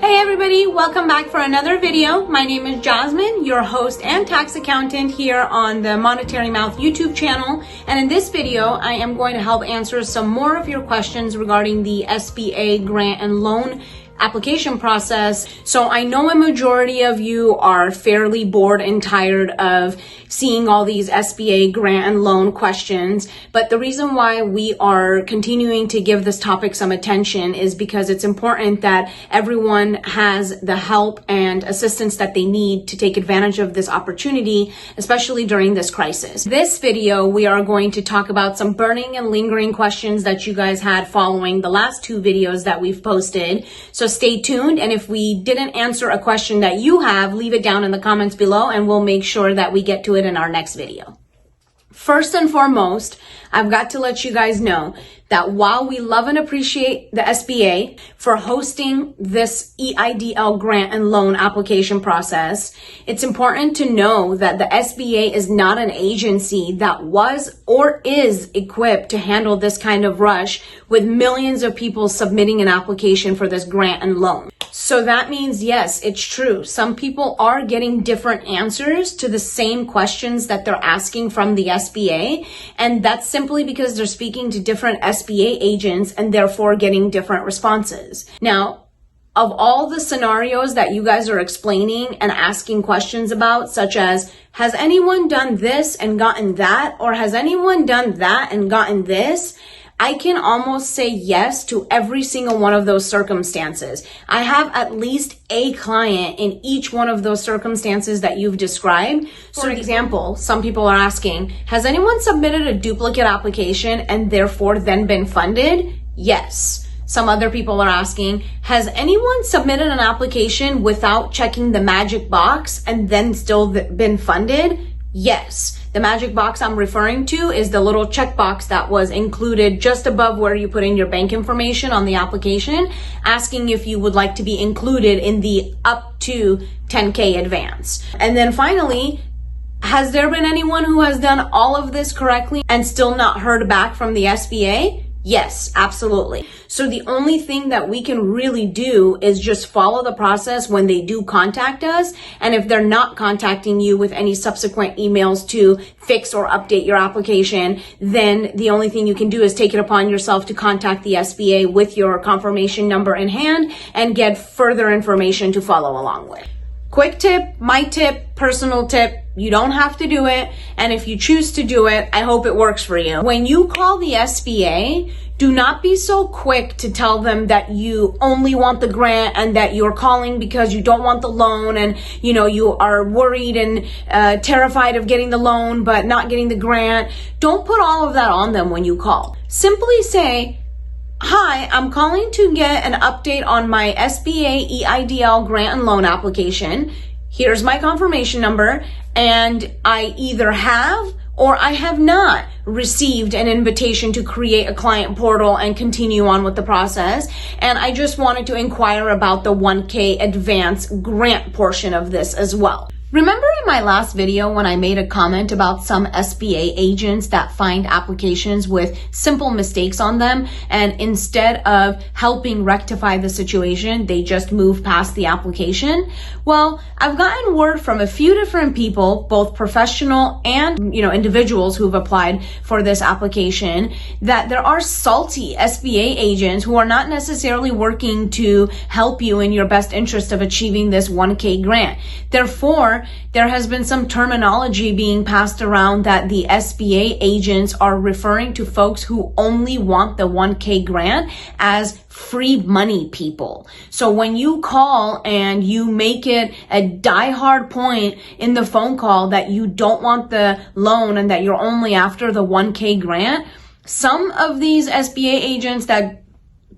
Hey everybody, welcome back for another video. My name is Jasmine, your host and tax accountant here on the Monetary Mouth YouTube channel. And in this video, I am going to help answer some more of your questions regarding the SBA grant and loan application process. So I know a majority of you are fairly bored and tired of seeing all these SBA grant and loan questions, but the reason why we are continuing to give this topic some attention is because it's important that everyone has the help and assistance that they need to take advantage of this opportunity, especially during this crisis. This video, we are going to talk about some burning and lingering questions that you guys had following the last two videos that we've posted. So stay tuned, and if we didn't answer a question that you have, leave it down in the comments below and we'll make sure that we get to it in our next video. First and foremost, I've got to let you guys know that while we love and appreciate the SBA for hosting this EIDL grant and loan application process, it's important to know that the SBA is not an agency that was or is equipped to handle this kind of rush with millions of people submitting an application for this grant and loan. So that means, yes, it's true. Some people are getting different answers to the same questions that they're asking from the SBA, and that's simply because they're speaking to different SBA agents and therefore getting different responses. Now, of all the scenarios that you guys are explaining and asking questions about, such as, has anyone done this and gotten that, or has anyone done that and gotten this? I can almost say yes to every single one of those circumstances. I have at least a client in each one of those circumstances that you've described. For example, some people are asking, has anyone submitted a duplicate application and therefore then been funded? Yes. Some other people are asking, has anyone submitted an application without checking the magic box and then still been funded? Yes. The magic box I'm referring to is the little checkbox that was included just above where you put in your bank information on the application, asking if you would like to be included in the up to 10K advance. And then finally, has there been anyone who has done all of this correctly and still not heard back from the SBA? Yes, absolutely. So the only thing that we can really do is just follow the process when they do contact us. And if they're not contacting you with any subsequent emails to fix or update your application, then the only thing you can do is take it upon yourself to contact the SBA with your confirmation number in hand and get further information to follow along with. Quick tip, my tip, personal tip, you don't have to do it. And if you choose to do it, I hope it works for you. When you call the SBA, do not be so quick to tell them that you only want the grant and that you're calling because you don't want the loan and, you are worried and terrified of getting the loan but not getting the grant. Don't put all of that on them when you call. Simply say, hi, I'm calling to get an update on my SBA EIDL grant and loan application. Here's my confirmation number, and I either have or I have not received an invitation to create a client portal and continue on with the process. And I just wanted to inquire about the 1K advance grant portion of this as well. Remember in my last video when I made a comment about some SBA agents that find applications with simple mistakes on them, and instead of helping rectify the situation, they just move past the application? Well, I've gotten word from a few different people, both professional and, individuals who've applied for this application, that there are salty SBA agents who are not necessarily working to help you in your best interest of achieving this 1K grant. Therefore, there has been some terminology being passed around that the SBA agents are referring to folks who only want the 1K grant as free money people. So when you call and you make it a diehard point in the phone call that you don't want the loan and that you're only after the 1K grant, some of these SBA agents that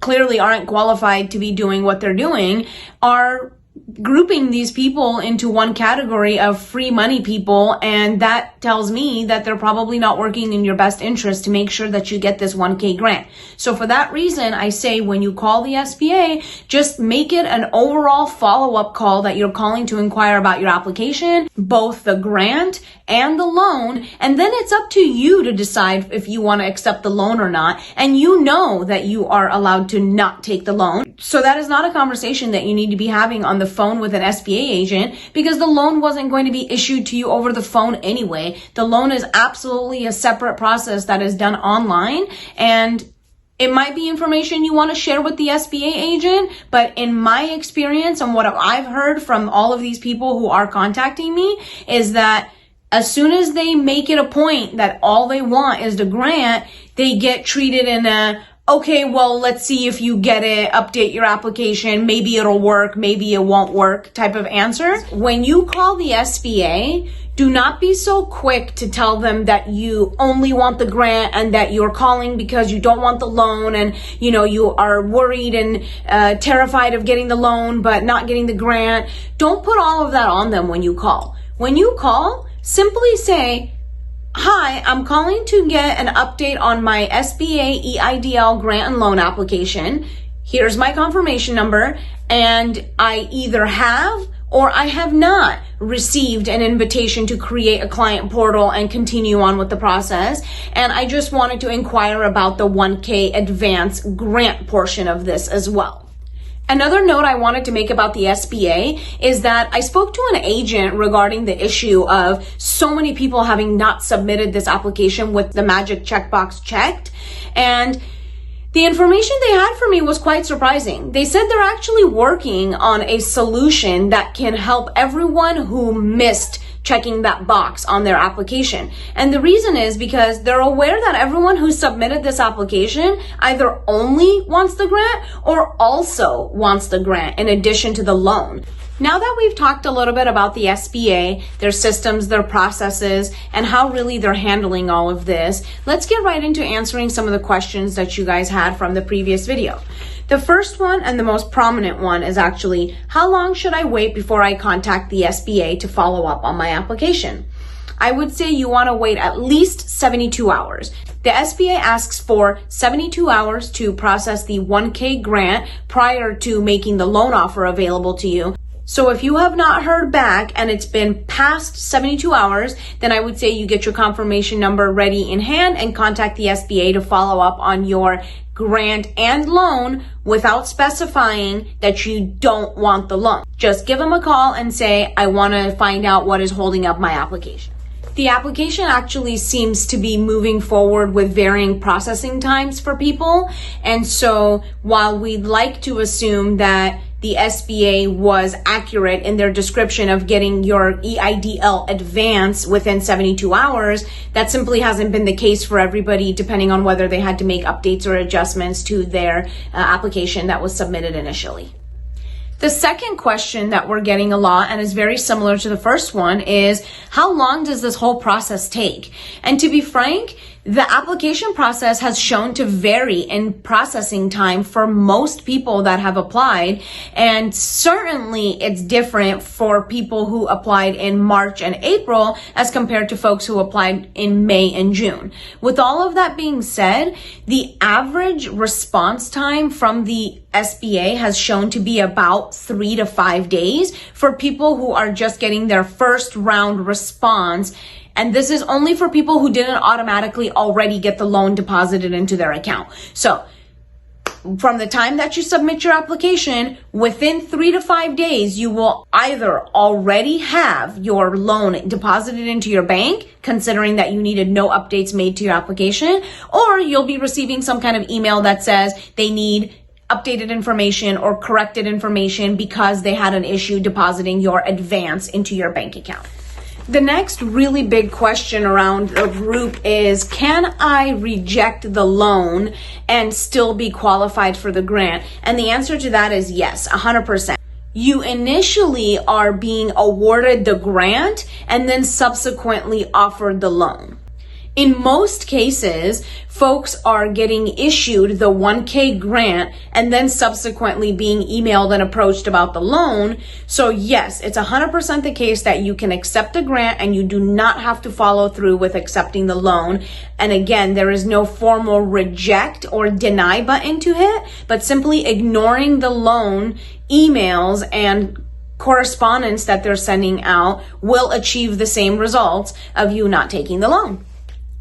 clearly aren't qualified to be doing what they're doing are grouping these people into one category of free money people, and that tells me that they're probably not working in your best interest to make sure that you get this 1K grant. So for that reason, I say when you call the SBA, just make it an overall follow-up call that you're calling to inquire about your application, both the grant and the loan, and then it's up to you to decide if you want to accept the loan or not, and you know that you are allowed to not take the loan. So that is not a conversation that you need to be having on the phone with an SBA agent, because the loan wasn't going to be issued to you over the phone anyway. The loan is absolutely a separate process that is done online, and it might be information you want to share with the SBA agent, but in my experience and what I've heard from all of these people who are contacting me is that as soon as they make it a point that all they want is the grant, they get treated in a, okay, well, let's see if you get it, update your application, maybe it'll work, maybe it won't work type of answer. When you call the SBA, do not be so quick to tell them that you only want the grant and that you're calling because you don't want the loan, and you are worried and terrified of getting the loan but not getting the grant. Don't put all of that on them when you call. When you call, simply say, hi, I'm calling to get an update on my SBA EIDL grant and loan application. Here's my confirmation number, and I either have or I have not received an invitation to create a client portal and continue on with the process. And I just wanted to inquire about the 1K advance grant portion of this as well. Another note I wanted to make about the SBA is that I spoke to an agent regarding the issue of so many people having not submitted this application with the magic checkbox checked. And the information they had for me was quite surprising. They said they're actually working on a solution that can help everyone who missed checking that box on their application. And the reason is because they're aware that everyone who submitted this application either only wants the grant or also wants the grant in addition to the loan. Now that we've talked a little bit about the SBA, their systems, their processes, and how really they're handling all of this, let's get right into answering some of the questions that you guys had from the previous video. The first one and the most prominent one is actually, how long should I wait before I contact the SBA to follow up on my application? I would say you want to wait at least 72 hours. The SBA asks for 72 hours to process the 1K grant prior to making the loan offer available to you. So if you have not heard back and it's been past 72 hours, then I would say you get your confirmation number ready in hand and contact the SBA to follow up on your grant and loan without specifying that you don't want the loan. Just give them a call and say, I want to find out what is holding up my application. The application actually seems to be moving forward with varying processing times for people. And so while we'd like to assume that the SBA was accurate in their description of getting your EIDL advance within 72 hours, that simply hasn't been the case for everybody, depending on whether they had to make updates or adjustments to their application that was submitted initially. The second question that we're getting a lot, and is very similar to the first one, is how long does this whole process take? And to be frank, the application process has shown to vary in processing time for most people that have applied, and certainly it's different for people who applied in March and April as compared to folks who applied in May and June. With all of that being said, the average response time from the SBA has shown to be about 3 to 5 days for people who are just getting their first round response. And this is only for people who didn't automatically already get the loan deposited into their account. So from the time that you submit your application, within 3 to 5 days, you will either already have your loan deposited into your bank, considering that you needed no updates made to your application, or you'll be receiving some kind of email that says they need updated information or corrected information because they had an issue depositing your advance into your bank account. The next really big question around the group is, can I reject the loan and still be qualified for the grant? And the answer to that is yes, 100%. You initially are being awarded the grant and then subsequently offered the loan. In most cases, folks are getting issued the 1K grant and then subsequently being emailed and approached about the loan. So yes, it's 100% the case that you can accept a grant and you do not have to follow through with accepting the loan. And again, there is no formal reject or deny button to hit, but simply ignoring the loan emails and correspondence that they're sending out will achieve the same results of you not taking the loan.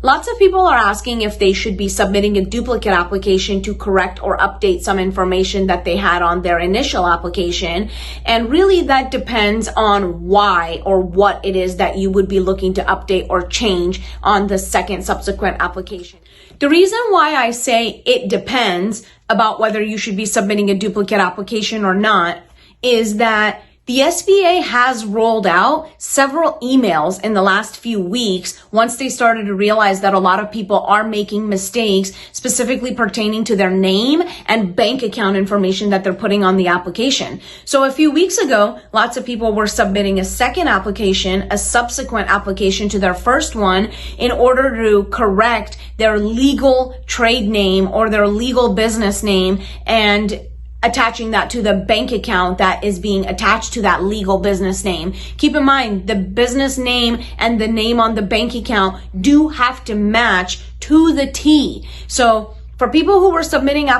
Lots of people are asking if they should be submitting a duplicate application to correct or update some information that they had on their initial application. And really that depends on why or what it is that you would be looking to update or change on the second subsequent application. The reason why I say it depends about whether you should be submitting a duplicate application or not is that the SBA has rolled out several emails in the last few weeks once they started to realize that a lot of people are making mistakes specifically pertaining to their name and bank account information that they're putting on the application. So a few weeks ago, lots of people were submitting a second application, a subsequent application to their first one in order to correct their legal trade name or their legal business name and attaching that to the bank account that is being attached to that legal business name. Keep in mind, the business name and the name on the bank account do have to match to the T. So for people who were submitting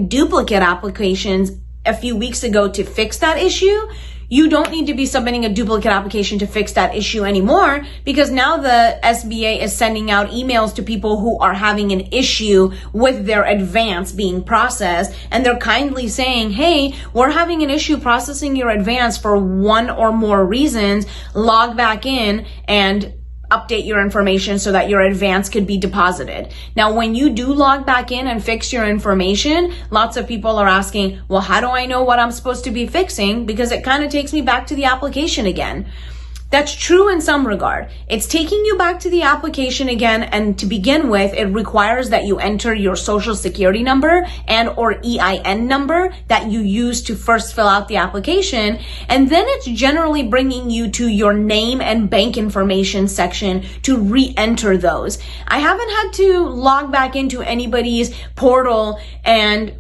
duplicate applications a few weeks ago to fix that issue, you don't need to be submitting a duplicate application to fix that issue anymore, because now the SBA is sending out emails to people who are having an issue with their advance being processed, and they're kindly saying, hey, we're having an issue processing your advance for one or more reasons. Log back in and update your information so that your advance could be deposited. Now, when you do log back in and fix your information, lots of people are asking, well, how do I know what I'm supposed to be fixing? Because it kind of takes me back to the application again. That's true in some regard. It's taking you back to the application again, and to begin with, it requires that you enter your social security number and or EIN number that you use to first fill out the application, and then it's generally bringing you to your name and bank information section to re-enter those. I haven't had to log back into anybody's portal and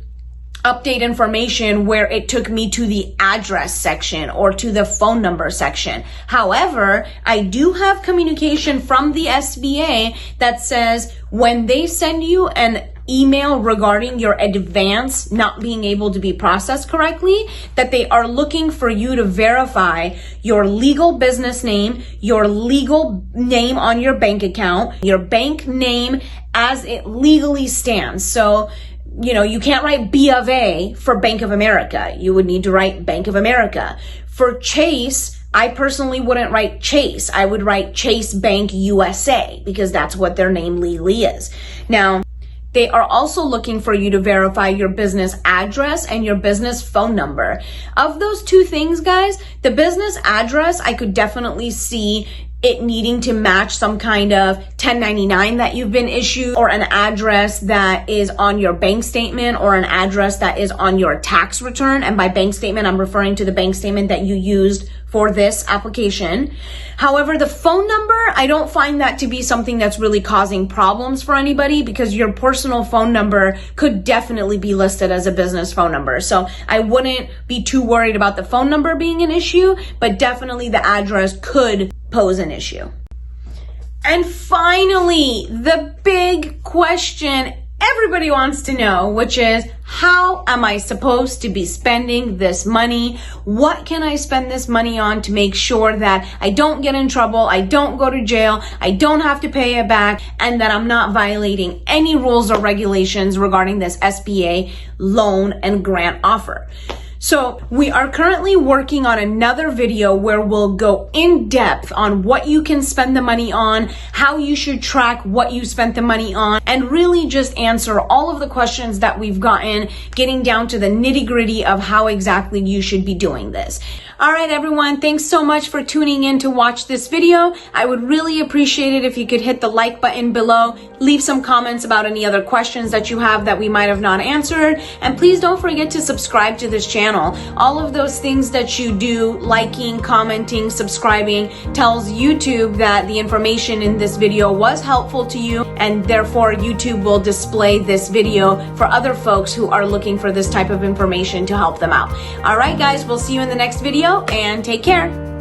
update information where it took me to the address section or to the phone number section. However, I do have communication from the SBA that says when they send you an email regarding your advance not being able to be processed correctly, that they are looking for you to verify your legal business name, your legal name on your bank account, your bank name as it legally stands. So you can't write B of A for Bank of America. You would need to write Bank of America. For Chase, I personally wouldn't write Chase. I would write Chase Bank USA because that's what their name legally is. Now, they are also looking for you to verify your business address and your business phone number. Of those two things, guys, the business address, I could definitely see it needing to match some kind of 1099 that you've been issued, or an address that is on your bank statement, or an address that is on your tax return. And by bank statement, I'm referring to the bank statement that you used for this application. However, the phone number, I don't find that to be something that's really causing problems for anybody, because your personal phone number could definitely be listed as a business phone number. So I wouldn't be too worried about the phone number being an issue, but definitely the address could pose an issue. And finally, the big question everybody wants to know, which is, how am I supposed to be spending this money? What can I spend this money on to make sure that I don't get in trouble, I don't go to jail, I don't have to pay it back, and that I'm not violating any rules or regulations regarding this SBA loan and grant offer? So we are currently working on another video where we'll go in depth on what you can spend the money on, how you should track what you spent the money on, and really just answer all of the questions that we've gotten, getting down to the nitty-gritty of how exactly you should be doing this. All right, everyone, thanks so much for tuning in to watch this video. I would really appreciate it if you could hit the like button below, leave some comments about any other questions that you have that we might have not answered, and please don't forget to subscribe to this channel. All of those things that you do, liking, commenting, subscribing, tells YouTube that the information in this video was helpful to you, and therefore YouTube will display this video for other folks who are looking for this type of information to help them out. All right, guys, we'll see you in the next video, and take care.